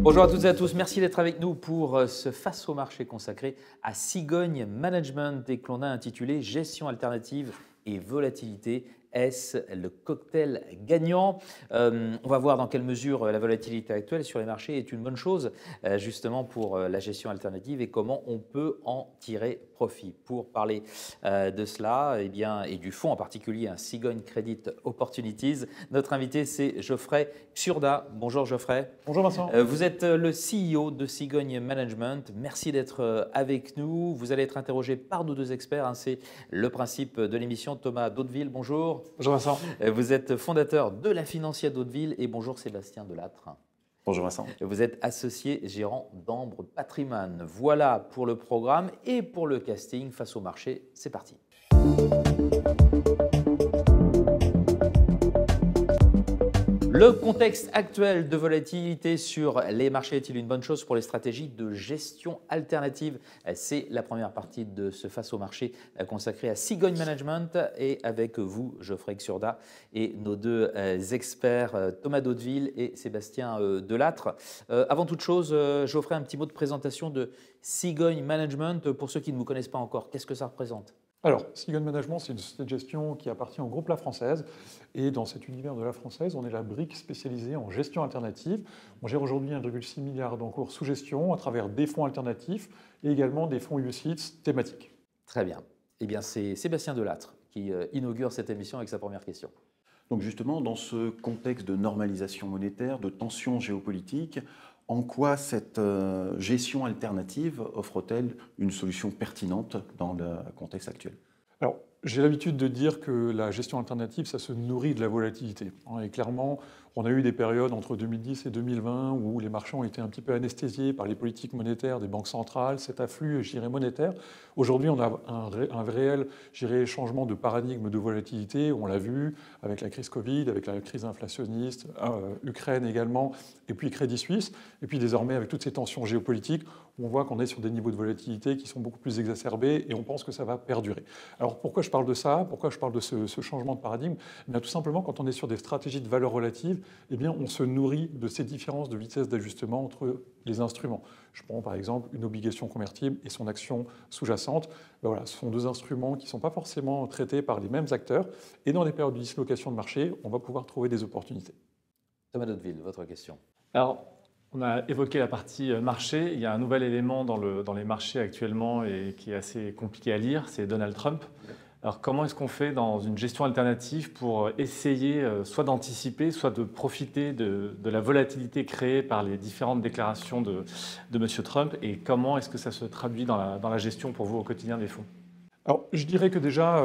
Bonjour à toutes et à tous, merci d'être avec nous pour ce Face au marché consacré à Cigogne Management et que l'on a intitulé Gestion alternative et volatilité. Est-ce le cocktail gagnant? On va voir dans quelle mesure la volatilité actuelle sur les marchés est une bonne chose justement pour la gestion alternative et comment on peut en tirer profit. Pour parler de cela eh bien, et du fonds en particulier, un Cigogne Credit Opportunities, notre invité c'est Geoffrey Xurda. Bonjour Geoffrey. Bonjour Vincent. Vous êtes le CEO de Cigogne Management. Merci d'être avec nous. Vous allez être interrogé par nos deux experts. C'est le principe de l'émission. Thomas Daudeville, bonjour. Bonjour Vincent. Vous êtes fondateur de la Financière Daudeville et bonjour Sébastien Delattre. Bonjour Vincent. Vous êtes associé gérant d'Ambre Patrimoine. Voilà pour le programme et pour le casting face au marché. C'est parti. Le contexte actuel de volatilité sur les marchés est-il une bonne chose pour les stratégies de gestion alternative? C'est la première partie de ce Face au marché consacré à Cigogne Management et avec vous, Geoffrey Xurda, et nos deux experts, Thomas Daudeville et Sébastien Delattre. Avant toute chose, Geoffrey, un petit mot de présentation de Cigogne Management. Pour ceux qui ne vous connaissent pas encore, qu'est-ce que ça représente? Alors, Cigogne Management, c'est une société de gestion qui appartient au groupe La Française. Et dans cet univers de La Française, on est la brique spécialisée en gestion alternative. On gère aujourd'hui 1,6 milliard d'encours sous gestion à travers des fonds alternatifs et également des fonds UCITS thématiques. Très bien. Eh bien, c'est Sébastien Delattre qui inaugure cette émission avec sa première question. Donc justement, dans ce contexte de normalisation monétaire, de tensions géopolitiques, en quoi cette gestion alternative offre-t-elle une solution pertinente dans le contexte actuel? Alors, j'ai l'habitude de dire que la gestion alternative, ça se nourrit de la volatilité. Et clairement, on a eu des périodes entre 2010 et 2020 où les marchés ont été un petit peu anesthésiés par les politiques monétaires des banques centrales, cet afflux, je dirais, monétaire. Aujourd'hui, on a un réel, je dirais, changement de paradigme de volatilité. On l'a vu avec la crise Covid, avec la crise inflationniste, Ukraine également, et puis Crédit Suisse. Et puis désormais, avec toutes ces tensions géopolitiques, on voit qu'on est sur des niveaux de volatilité qui sont beaucoup plus exacerbés et on pense que ça va perdurer. Alors pourquoi je parle de ça? Pourquoi je parle de ce changement de paradigme? Eh bien, tout simplement, quand on est sur des stratégies de valeur relative, eh bien, on se nourrit de ces différences de vitesse d'ajustement entre les instruments. Je prends par exemple une obligation convertible et son action sous-jacente. Ben voilà, ce sont deux instruments qui ne sont pas forcément traités par les mêmes acteurs. Et dans les périodes de dislocation de marché, on va pouvoir trouver des opportunités. Thomas Daudeville, votre question. Alors, on a évoqué la partie marché. Il y a un nouvel élément dans les marchés actuellement et qui est assez compliqué à lire, c'est Donald Trump. Alors comment est-ce qu'on fait dans une gestion alternative pour essayer soit d'anticiper, soit de profiter de la volatilité créée par les différentes déclarations de M. Trump et comment est-ce que ça se traduit dans la gestion pour vous au quotidien des fonds? Alors, je dirais que déjà,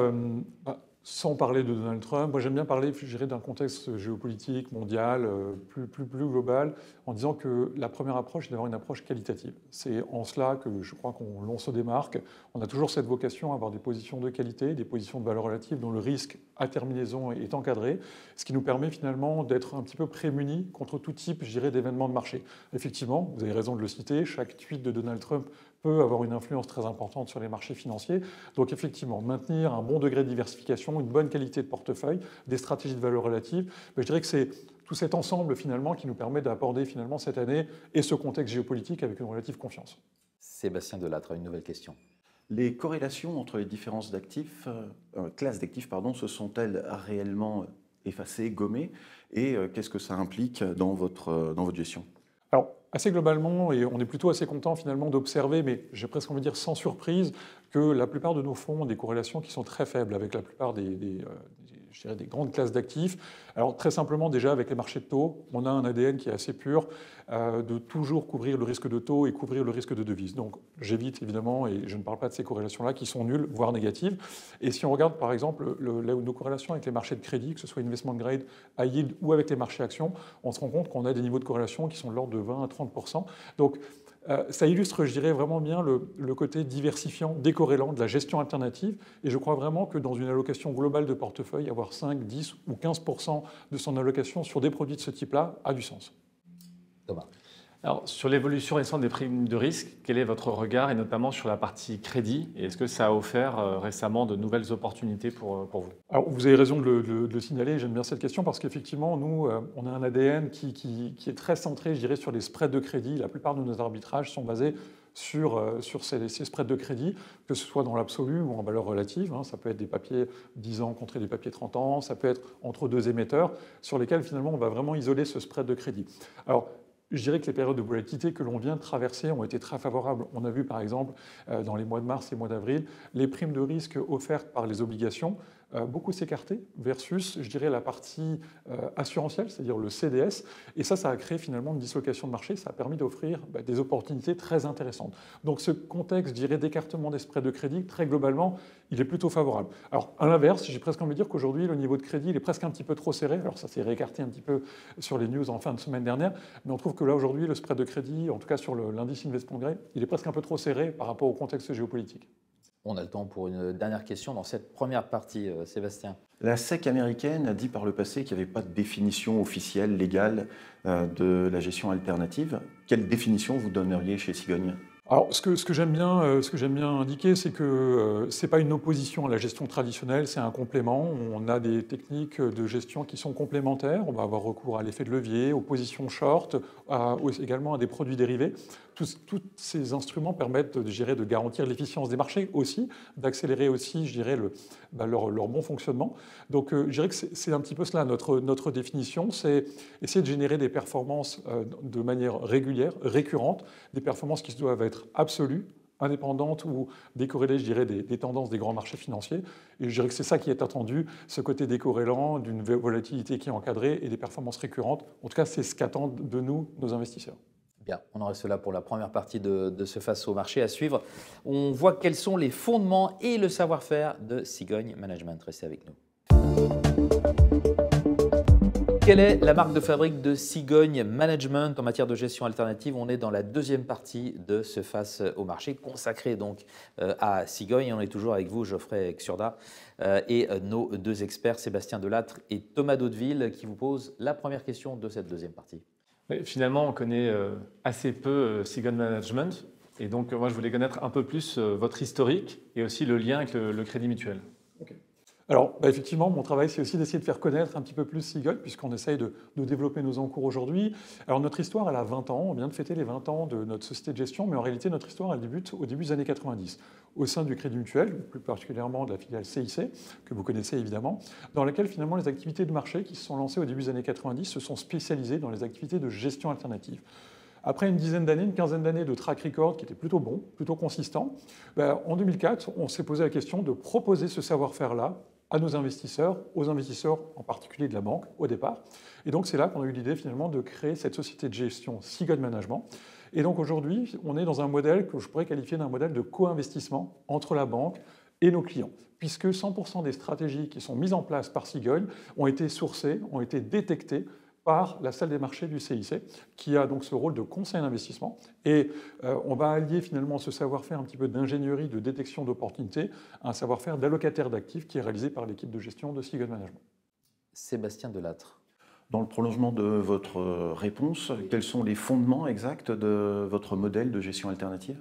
sans parler de Donald Trump, moi j'aime bien parler, je dirais, d'un contexte géopolitique, mondial, plus global, en disant que la première approche, c'est d'avoir une approche qualitative. C'est en cela que je crois qu'on se démarque. On a toujours cette vocation à avoir des positions de qualité, des positions de valeur relative dont le risque à terminaison est encadré, ce qui nous permet finalement d'être un petit peu prémunis contre tout type, je dirais, d'événements de marché. Effectivement, vous avez raison de le citer, chaque tweet de Donald Trump peut avoir une influence très importante sur les marchés financiers. Donc effectivement, maintenir un bon degré de diversification, une bonne qualité de portefeuille, des stratégies de valeur relative, je dirais que c'est tout cet ensemble finalement qui nous permet d'aborder finalement cette année et ce contexte géopolitique avec une relative confiance. Sébastien Delattre, une nouvelle question. Les corrélations entre les différentes classes d'actifs se sont-elles réellement effacées, gommées? Et qu'est-ce que ça implique dans votre gestion? Alors, assez globalement, et on est plutôt assez content finalement d'observer, mais j'ai presque envie de dire sans surprise, que la plupart de nos fonds ont des corrélations qui sont très faibles avec la plupart des grandes classes d'actifs. Alors très simplement déjà avec les marchés de taux, on a un ADN qui est assez pur de toujours couvrir le risque de taux et couvrir le risque de devise. Donc j'évite évidemment, et je ne parle pas de ces corrélations-là qui sont nulles, voire négatives. Et si on regarde par exemple nos corrélations avec les marchés de crédit, que ce soit investment grade, high yield ou avec les marchés actions, on se rend compte qu'on a des niveaux de corrélation qui sont de l'ordre de 20 à 30%. Donc ça illustre, je dirais, vraiment bien le côté diversifiant, décorrélant de la gestion alternative. Et je crois vraiment que dans une allocation globale de portefeuille, avoir 5, 10 ou 15% de son allocation sur des produits de ce type-là a du sens. Thomas. Alors, sur l'évolution récente des primes de risque, quel est votre regard, et notamment sur la partie crédit? Et est-ce que ça a offert récemment de nouvelles opportunités pour vous? Alors, vous avez raison de le signaler, j'aime bien cette question parce qu'effectivement, nous, on a un ADN qui est très centré, je dirais, sur les spreads de crédit. La plupart de nos arbitrages sont basés sur ces spreads de crédit, que ce soit dans l'absolu ou en valeur relative. Ça peut être des papiers 10 ans contre des papiers 30 ans, ça peut être entre deux émetteurs, sur lesquels finalement on va vraiment isoler ce spread de crédit. Alors, je dirais que les périodes de volatilité que l'on vient de traverser ont été très favorables. On a vu par exemple dans les mois de mars et mois d'avril les primes de risque offertes par les obligations beaucoup s'écarter versus, je dirais, la partie assurantielle, c'est-à-dire le CDS. Et ça a créé finalement une dislocation de marché. Ça a permis d'offrir des opportunités très intéressantes. Donc ce contexte, je dirais, d'écartement des spreads de crédit, très globalement, il est plutôt favorable. Alors à l'inverse, j'ai presque envie de dire qu'aujourd'hui, le niveau de crédit, il est presque un petit peu trop serré. Alors ça s'est réécarté un petit peu sur les news en fin de semaine dernière, mais on trouve que là, aujourd'hui, le spread de crédit, en tout cas sur l'indice investment grade, il est presque un peu trop serré par rapport au contexte géopolitique. On a le temps pour une dernière question dans cette première partie, Sébastien. La SEC américaine a dit par le passé qu'il n'y avait pas de définition officielle, légale de la gestion alternative. Quelle définition vous donneriez chez Cigogne ? Alors, ce que j'aime bien indiquer, c'est que ce n'est pas une opposition à la gestion traditionnelle, c'est un complément. On a des techniques de gestion qui sont complémentaires. On va avoir recours à l'effet de levier, aux positions short, également à des produits dérivés. Tous ces instruments permettent de garantir l'efficience des marchés aussi, d'accélérer aussi, je dirais, leur bon fonctionnement. Donc, je dirais que c'est un petit peu cela, notre définition, c'est essayer de générer des performances de manière régulière, récurrente, des performances qui doivent être absolues, indépendantes ou décorrélées, je dirais, des tendances des grands marchés financiers. Et je dirais que c'est ça qui est attendu, ce côté décorrélant d'une volatilité qui est encadrée et des performances récurrentes. En tout cas, c'est ce qu'attendent de nous, nos investisseurs. Bien, on en reste là pour la première partie de ce Face au marché à suivre. On voit quels sont les fondements et le savoir-faire de Cigogne Management. Restez avec nous. Quelle est la marque de fabrique de Cigogne Management en matière de gestion alternative? On est dans la deuxième partie de ce Face au marché, consacré donc à Cigogne. On est toujours avec vous, Geoffrey Xurda, et nos deux experts, Sébastien Delattre et Thomas Daudeville, qui vous posent la première question de cette deuxième partie. Finalement, on connaît assez peu Cigogne Management. Et donc, moi, je voulais connaître un peu plus votre historique et aussi le lien avec le Crédit Mutuel. Okay. Alors, effectivement, mon travail, c'est aussi d'essayer de faire connaître un petit peu plus Cigogne, puisqu'on essaye de développer nos encours aujourd'hui. Alors, notre histoire, elle a 20 ans. On vient de fêter les 20 ans de notre société de gestion, mais en réalité, notre histoire, elle débute au début des années 90, au sein du Crédit Mutuel, plus particulièrement de la filiale CIC, que vous connaissez évidemment, dans laquelle, finalement, les activités de marché qui se sont lancées au début des années 90 se sont spécialisées dans les activités de gestion alternative. Après une dizaine d'années, une quinzaine d'années de track record qui était plutôt bon, plutôt consistant, en 2004, on s'est posé la question de proposer ce savoir-faire-là à nos investisseurs, aux investisseurs en particulier de la banque au départ. Et donc c'est là qu'on a eu l'idée finalement de créer cette société de gestion Cigogne Management. Et donc aujourd'hui, on est dans un modèle que je pourrais qualifier d'un modèle de co-investissement entre la banque et nos clients, puisque 100% des stratégies qui sont mises en place par Cigogne ont été sourcées, ont été détectées par la salle des marchés du CIC, qui a donc ce rôle de conseil d'investissement. Et on va allier finalement ce savoir-faire un petit peu d'ingénierie, de détection d'opportunités, à un savoir-faire d'allocataire d'actifs qui est réalisé par l'équipe de gestion de Cigogne Management. Sébastien Delattre. Dans le prolongement de votre réponse, quels sont les fondements exacts de votre modèle de gestion alternative ?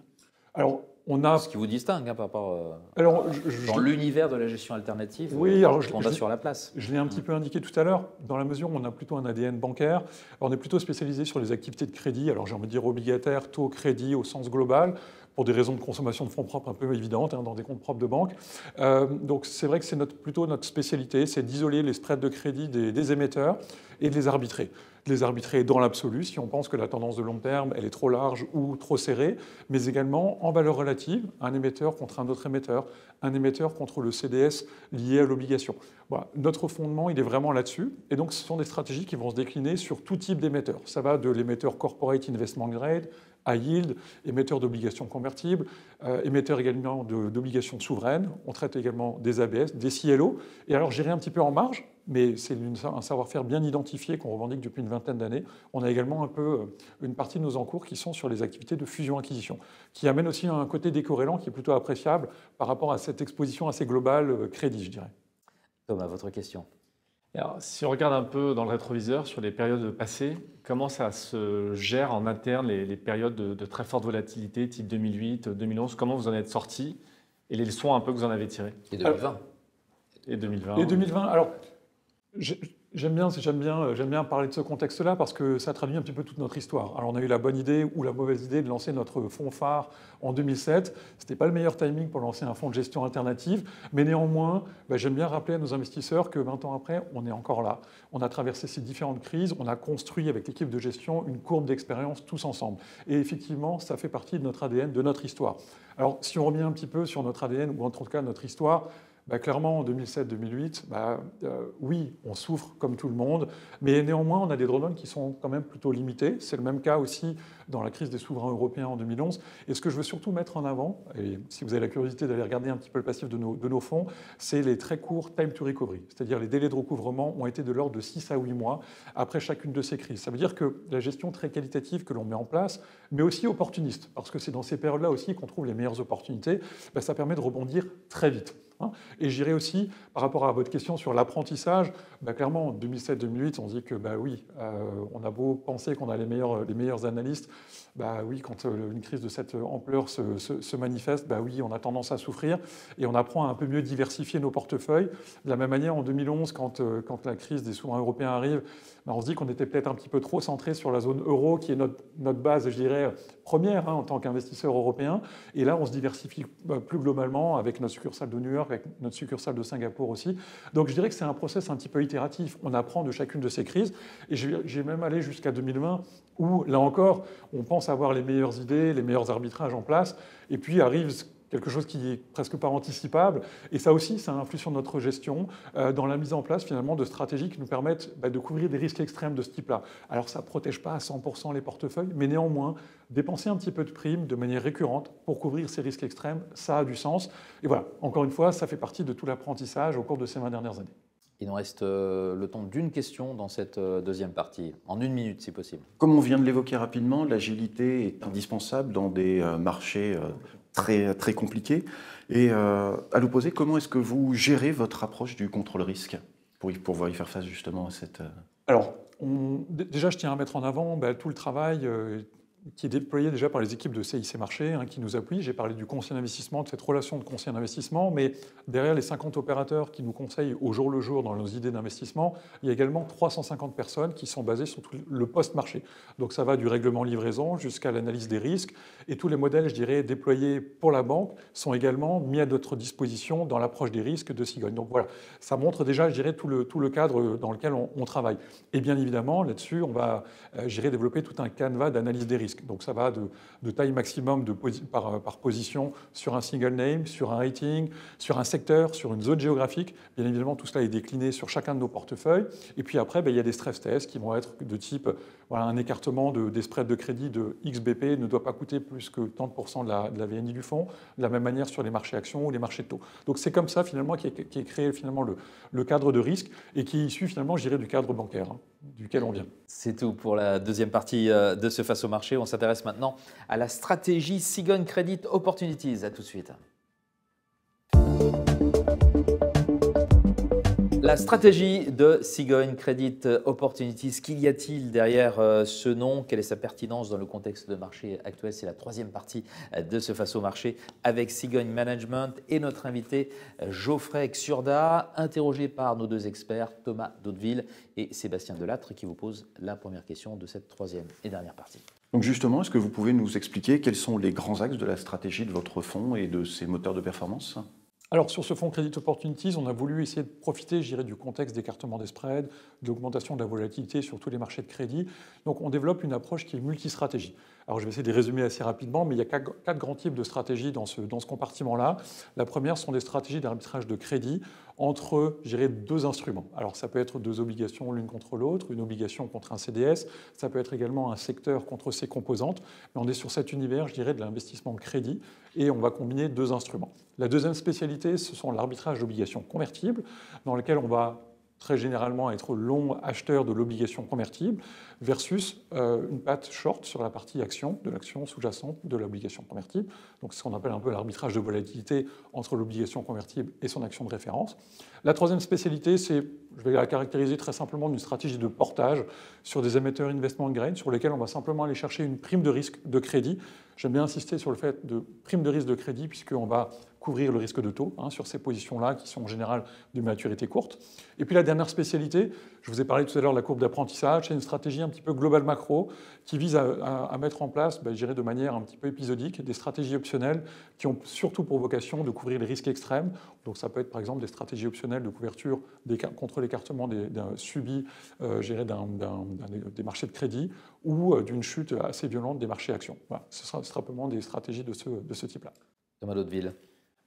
Alors, on a... Ce qui vous distingue par rapport dans l'univers de la gestion alternative, oui, on a sur la place. Je l'ai un petit peu indiqué tout à l'heure, dans la mesure où on a plutôt un ADN bancaire. Alors, on est plutôt spécialisé sur les activités de crédit, alors j'ai envie de dire obligataire, taux, crédit au sens global, pour des raisons de consommation de fonds propres un peu évidentes, dans des comptes propres de banque. Donc c'est vrai que c'est plutôt notre spécialité, c'est d'isoler les spreads de crédit des émetteurs et de les arbitrer. De les arbitrer dans l'absolu, si on pense que la tendance de long terme, elle est trop large ou trop serrée, mais également en valeur relative, un émetteur contre un autre émetteur, un émetteur contre le CDS lié à l'obligation. Voilà. Notre fondement, il est vraiment là-dessus. Et donc, ce sont des stratégies qui vont se décliner sur tout type d'émetteur. Ça va de l'émetteur corporate investment grade, high yield, émetteur d'obligations convertibles, émetteur également d'obligations souveraines. On traite également des ABS, des CLO. Et alors, j'irai un petit peu en marge, mais c'est un savoir-faire bien identifié qu'on revendique depuis une vingtaine d'années. On a également un peu une partie de nos encours qui sont sur les activités de fusion-acquisition, qui amène aussi un côté décorrélant qui est plutôt appréciable par rapport à cette exposition assez globale crédit, je dirais. Thomas, votre question. Alors, si on regarde un peu dans le rétroviseur sur les périodes passées, comment ça se gère en interne les périodes de très forte volatilité, type 2008, 2011, comment vous en êtes sortis et les leçons un peu que vous en avez tirées? Et 2020. Et 2020. Et 2020, alors j'aime bien parler de ce contexte-là parce que ça traduit un petit peu toute notre histoire. Alors on a eu la bonne idée ou la mauvaise idée de lancer notre fonds phare en 2007. Ce n'était pas le meilleur timing pour lancer un fonds de gestion alternative, mais néanmoins, j'aime bien rappeler à nos investisseurs que 20 ans après, on est encore là. On a traversé ces différentes crises, on a construit avec l'équipe de gestion une courbe d'expérience tous ensemble. Et effectivement, ça fait partie de notre ADN, de notre histoire. Alors si on revient un petit peu sur notre ADN ou en tout cas notre histoire, clairement, en 2007-2008, oui, on souffre comme tout le monde, mais néanmoins, on a des drawdowns qui sont quand même plutôt limités. C'est le même cas aussi dans la crise des souverains européens en 2011. Et ce que je veux surtout mettre en avant, et si vous avez la curiosité d'aller regarder un petit peu le passif de nos fonds, c'est les très courts time to recovery, c'est-à-dire les délais de recouvrement ont été de l'ordre de 6 à 8 mois après chacune de ces crises. Ça veut dire que la gestion très qualitative que l'on met en place, mais aussi opportuniste, parce que c'est dans ces périodes-là aussi qu'on trouve les meilleures opportunités, ça permet de rebondir très vite. Et j'irai aussi, par rapport à votre question sur l'apprentissage, clairement, en 2007-2008, on se dit que oui, on a beau penser qu'on a les meilleurs analystes, oui, quand une crise de cette ampleur se manifeste, oui, on a tendance à souffrir et on apprend à un peu mieux diversifier nos portefeuilles. De la même manière, en 2011, quand la crise des souverains européens arrive, on se dit qu'on était peut-être un petit peu trop centré sur la zone euro, qui est notre base, je dirais, première en tant qu'investisseur européen. Et là, on se diversifie plus globalement avec notre succursale de New York, avec notre succursale de Singapour aussi. Donc je dirais que c'est un process un petit peu itératif. On apprend de chacune de ces crises. Et j'ai même allé jusqu'à 2020, où, là encore, on pense avoir les meilleures idées, les meilleurs arbitrages en place. Et puis arrive quelque chose qui est presque pas anticipable. Et ça aussi, ça influe sur notre gestion dans la mise en place finalement de stratégies qui nous permettent de couvrir des risques extrêmes de ce type-là. Alors ça ne protège pas à 100% les portefeuilles, mais néanmoins, dépenser un petit peu de primes de manière récurrente pour couvrir ces risques extrêmes, ça a du sens. Et voilà, encore une fois, ça fait partie de tout l'apprentissage au cours de ces 20 dernières années. Il nous reste le temps d'une question dans cette deuxième partie, en 1 minute si possible. Comme on vient de l'évoquer rapidement, l'agilité est indispensable dans des marchés très, très compliqués. Et à l'opposé, comment est-ce que vous gérez votre approche du contrôle-risque pour pouvoir y faire face justement à cette... Alors, déjà, je tiens à mettre en avant tout le travail qui est déployé déjà par les équipes de CIC Marché qui nous appuient. J'ai parlé du conseil d'investissement, de cette relation de conseil d'investissement, mais derrière les 50 opérateurs qui nous conseillent au jour le jour dans nos idées d'investissement, il y a également 350 personnes qui sont basées sur tout le post-marché. Donc ça va du règlement livraison jusqu'à l'analyse des risques, et tous les modèles, je dirais, déployés pour la banque sont également mis à notre disposition dans l'approche des risques de Cigogne. Donc voilà, ça montre déjà, je dirais, tout le cadre dans lequel on travaille. Et bien évidemment, là-dessus, on va, développer tout un canevas d'analyse des risques. Donc ça va de taille maximum par position sur un single name, sur un rating, sur un secteur, sur une zone géographique. Bien évidemment, tout cela est décliné sur chacun de nos portefeuilles. Et puis après, il y a des stress tests qui vont être de type un écartement des spreads de crédit de XBP ne doit pas coûter plus que 30% de la VNI du fonds. De la même manière sur les marchés actions ou les marchés de taux. Donc c'est comme ça finalement qui est créé finalement le cadre de risque et qui est issu finalement, je dirais, du cadre bancaire duquel on vient. C'est tout pour la deuxième partie de ce Face au marché. On s'intéresse maintenant à la stratégie Cigogne Credit Opportunities. À tout de suite. La stratégie de Cigogne Credit Opportunities, qu'y a-t-il derrière ce nom? Quelle est sa pertinence dans le contexte de marché actuel? C'est la troisième partie de ce Face au marché avec Cigogne Management et notre invité Geoffrey Xurda, interrogé par nos deux experts Thomas Daudeville et Sébastien Delattre, qui vous posent la première question de cette troisième et dernière partie. Donc justement, est-ce que vous pouvez nous expliquer quels sont les grands axes de la stratégie de votre fonds et de ses moteurs de performance ? Alors sur ce fonds Credit Opportunities, on a voulu essayer de profiter, je dirais, du contexte d'écartement des spreads, de l'augmentation de la volatilité sur tous les marchés de crédit. Donc on développe une approche qui est multistratégie. Alors je vais essayer de les résumer assez rapidement, mais il y a quatre grands types de stratégies dans ce compartiment-là. La première sont des stratégies d'arbitrage de crédit entre, je dirais, deux instruments. Alors ça peut être deux obligations l'une contre l'autre, une obligation contre un CDS, ça peut être également un secteur contre ses composantes, mais on est sur cet univers, je dirais, de l'investissement de crédit, et on va combiner deux instruments. La deuxième spécialité, ce sont l'arbitrage d'obligations convertibles, dans lequel on va très généralement être long acheteur de l'obligation convertible, versus une patte short sur la partie action, de l'action sous-jacente de l'obligation convertible. Donc c'est ce qu'on appelle un peu l'arbitrage de volatilité entre l'obligation convertible et son action de référence. La troisième spécialité, c'est, je vais la caractériser très simplement, d'une stratégie de portage sur des émetteurs investment grade sur lesquels on va simplement aller chercher une prime de risque de crédit. J'aime bien insister sur le fait de prime de risque de crédit puisqu'on va couvrir le risque de taux sur ces positions-là qui sont en général de maturité courte. Et puis la dernière spécialité, je vous ai parlé tout à l'heure de la courbe d'apprentissage, c'est une stratégie un petit peu global macro qui vise à mettre en place, je dirais de manière un petit peu épisodique, des stratégies optionnelles qui ont surtout pour vocation de couvrir les risques extrêmes. Donc ça peut être par exemple des stratégies optionnelles de couverture contre l'écartement subi des marchés de crédit ou d'une chute assez violente des marchés actions. Voilà, ce sera simplement des stratégies de ce type-là. Thomas Daudeville.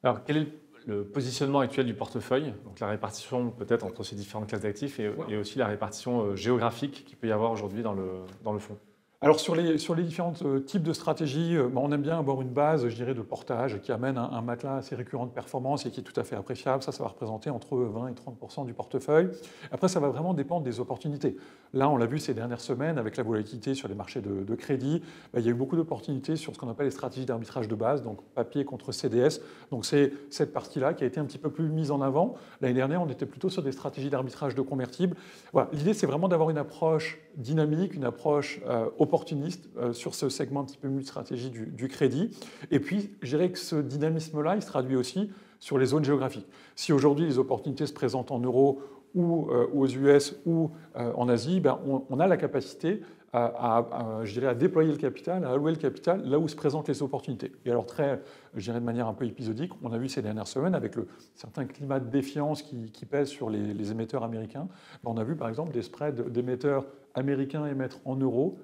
Alors, quel est le positionnement actuel du portefeuille? Donc, la répartition peut-être entre ces différentes classes d'actifs et aussi la répartition géographique qu'il peut y avoir aujourd'hui dans le fonds. Alors sur les différents types de stratégies, on aime bien avoir une base, je dirais, de portage qui amène un matelas assez récurrent de performance et qui est tout à fait appréciable. Ça va représenter entre 20 et 30% du portefeuille. Après, ça va vraiment dépendre des opportunités. Là, on l'a vu ces dernières semaines avec la volatilité sur les marchés de crédit. Il y a eu beaucoup d'opportunités sur ce qu'on appelle les stratégies d'arbitrage de base, donc papier contre CDS. Donc c'est cette partie-là qui a été un petit peu plus mise en avant. L'année dernière, on était plutôt sur des stratégies d'arbitrage de convertibles. Voilà. L'idée, c'est vraiment d'avoir une approche dynamique, une approche opportuniste sur ce segment un petit peu multi-stratégie du crédit. Et puis, je dirais que ce dynamisme-là, il se traduit aussi sur les zones géographiques. Si aujourd'hui, les opportunités se présentent en euros ou aux US ou en Asie, on a la capacité je dirais, à déployer le capital, à allouer le capital là où se présentent les opportunités. Et alors, je dirais de manière un peu épisodique, on a vu ces dernières semaines avec certain climat de défiance qui pèse sur les émetteurs américains, on a vu par exemple des spreads d'émetteurs américains émettre en euros,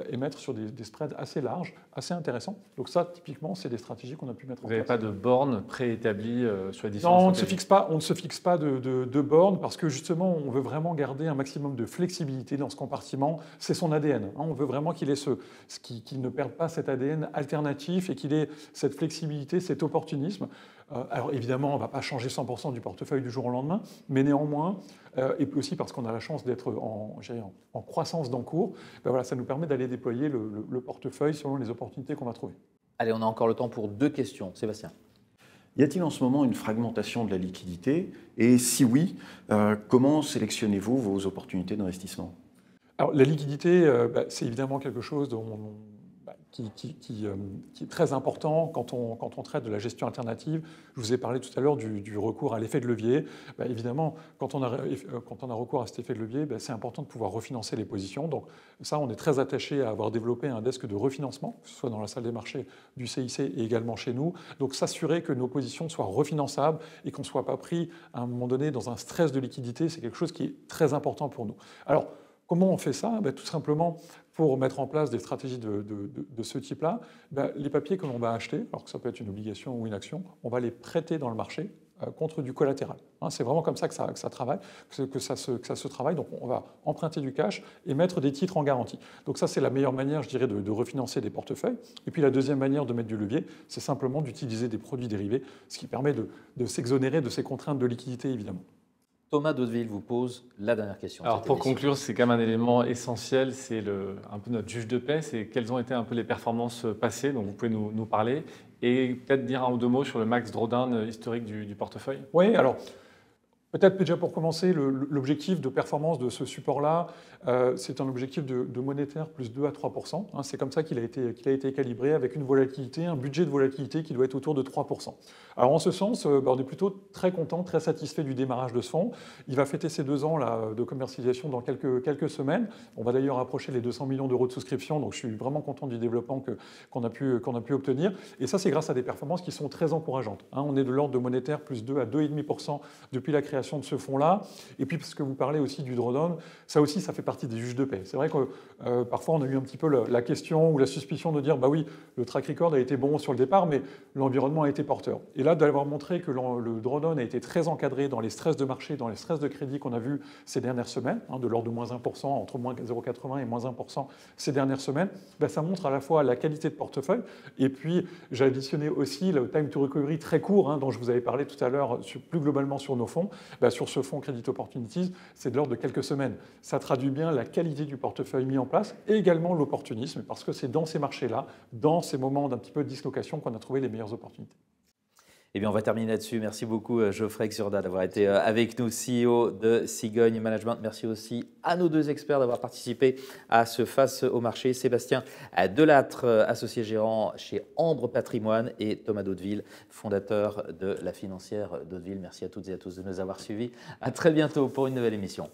émettre sur des spreads assez larges, assez intéressants. Donc ça, typiquement, c'est des stratégies qu'on a pu mettre en place. Vous n'avez pas de bornes préétablies sur les différentes Non, on ne se fixe pas de bornes parce que justement, on veut vraiment garder un maximum de flexibilité dans ce compartiment. C'est son ADN. On veut vraiment qu'il ait qu'il ne perde pas cet ADN alternatif et qu'il ait cette flexibilité, cet opportunisme. Alors évidemment, on ne va pas changer 100% du portefeuille du jour au lendemain, mais néanmoins, et puis aussi parce qu'on a la chance d'être en croissance d'encours, voilà, ça nous permet d'aller déployer le portefeuille selon les opportunités qu'on va trouver. Allez, on a encore le temps pour 2 questions. Sébastien. Y a-t-il en ce moment une fragmentation de la liquidité? Et si oui, comment sélectionnez-vous vos opportunités d'investissement? Alors la liquidité, c'est évidemment quelque chose qui est très important quand on traite de la gestion alternative. Je vous ai parlé tout à l'heure du recours à l'effet de levier. Évidemment, quand on a recours à cet effet de levier, c'est important de pouvoir refinancer les positions. Donc ça, on est très attaché à avoir développé un desk de refinancement, que ce soit dans la salle des marchés du CIC et également chez nous. Donc s'assurer que nos positions soient refinançables et qu'on ne soit pas pris à un moment donné dans un stress de liquidité, c'est quelque chose qui est très important pour nous. Alors, comment on fait ça? Tout simplement, pour mettre en place des stratégies de ce type-là, les papiers que l'on va acheter, alors que ça peut être une obligation ou une action, on va les prêter dans le marché contre du collatéral. C'est vraiment comme ça que ça travaille, que ça se travaille. Donc on va emprunter du cash et mettre des titres en garantie. Donc ça, c'est la meilleure manière, je dirais, de refinancer des portefeuilles. Et puis la deuxième manière de mettre du levier, c'est simplement d'utiliser des produits dérivés, ce qui permet de s'exonérer de ces contraintes de liquidité, évidemment. Thomas Daudeville vous pose la dernière question. Alors pour conclure, c'est quand même un élément essentiel, c'est un peu notre juge de paix, c'est quelles ont été un peu les performances passées, donc vous pouvez nous parler, et peut-être dire un ou deux mots sur le max drawdown historique du portefeuille. Oui, alors peut-être déjà pour commencer, l'objectif de performance de ce support-là, c'est un objectif de monétaire plus 2 à 3%. C'est comme ça qu'il a été calibré avec une volatilité, un budget de volatilité qui doit être autour de 3%. Alors en ce sens, on est plutôt très content, très satisfait du démarrage de ce fonds. Il va fêter ses 2 ans là, de commercialisation dans quelques semaines. On va d'ailleurs approcher les 200 millions d'euros de souscription, donc je suis vraiment content du développement qu'on a pu obtenir. Et ça, c'est grâce à des performances qui sont très encourageantes. On est de l'ordre de monétaire plus 2 à 2,5% depuis la création de ce fonds-là. Et puis, parce que vous parlez aussi du drawdown, ça aussi, ça fait partie des juges de paix. C'est vrai que parfois, on a eu un petit peu la question ou la suspicion de dire, bah oui, le track record a été bon sur le départ, mais l'environnement a été porteur. Et là, d'avoir montré que le drawdown a été très encadré dans les stress de marché, dans les stress de crédit qu'on a vus ces dernières semaines, de l'ordre de moins 1%, entre moins 0,80 et moins 1% ces dernières semaines, ça montre à la fois la qualité de portefeuille, et puis j'ai additionné aussi le time to recovery très court, dont je vous avais parlé tout à l'heure plus globalement sur nos fonds, sur ce fonds Credit Opportunities, c'est de l'ordre de quelques semaines. Ça traduit bien la qualité du portefeuille mis en place et également l'opportunisme, parce que c'est dans ces marchés-là, dans ces moments d'un petit peu de dislocation qu'on a trouvé les meilleures opportunités. Eh bien, on va terminer là-dessus. Merci beaucoup, Geoffrey Xurda, d'avoir été avec nous, CEO de Cigogne Management. Merci aussi à nos deux experts d'avoir participé à ce Face au marché. Sébastien Delattre, associé gérant chez Ambre Patrimoine, et Thomas Daudeville, fondateur de la financière Daudeville. Merci à toutes et à tous de nous avoir suivis. À très bientôt pour une nouvelle émission.